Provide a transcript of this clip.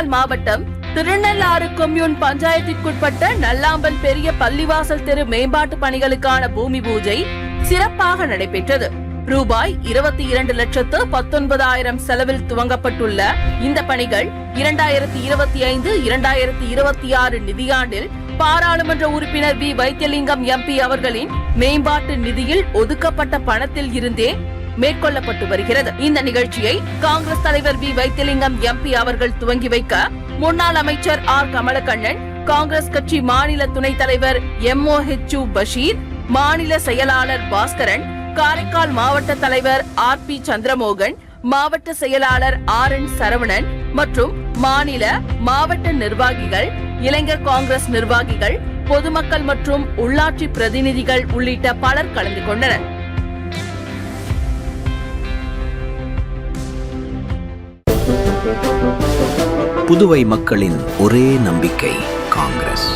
காரைக்கால் மாவட்டம் திருநள்ளாறு கொம்யூன் பஞ்சாயத்திற்குட்பட்ட நல்லாம்பல் பெரிய பள்ளிவாசல் தெரு மேம்பாட்டு பணிகளுக்கான பூமி பூஜை சிறப்பாக நடைபெற்றது. ரூபாய் 22,19,000 செலவில் துவங்கப்பட்டுள்ள இந்த பணிகள் 2025-2026 நிதியாண்டில் பாராளுமன்ற உறுப்பினர் வி வைத்தியலிங்கம் எம்பி அவர்களின் மேம்பாட்டு நிதியில் ஒதுக்கப்பட்ட பணத்தில் இருந்தே மேற்கொள்ளப்பட்டு வருகிறது. இந்த நிகழ்ச்சியை காங்கிரஸ் தலைவர் வி வைத்தியலிங்கம் எம்பி அவர்கள் துவங்கி வைக்க முன்னாள் அமைச்சர் ஆர் கமலக்கண்ணன், காங்கிரஸ் கட்சி மாநில துணைத் தலைவர் MOH பஷீர், மாநில செயலாளர் பாஸ்கரன், காரைக்கால் மாவட்ட தலைவர் RP சந்திரமோகன், மாவட்ட செயலாளர் RN சரவணன் மற்றும் மாநில மாவட்ட நிர்வாகிகள், இளைஞர் காங்கிரஸ் நிர்வாகிகள், பொதுமக்கள் மற்றும் உள்ளாட்சி பிரதிநிதிகள் உள்ளிட்ட பலர் கலந்து கொண்டனர். புதுவை மக்களின் ஒரே நம்பிக்கை காங்கிரஸ்.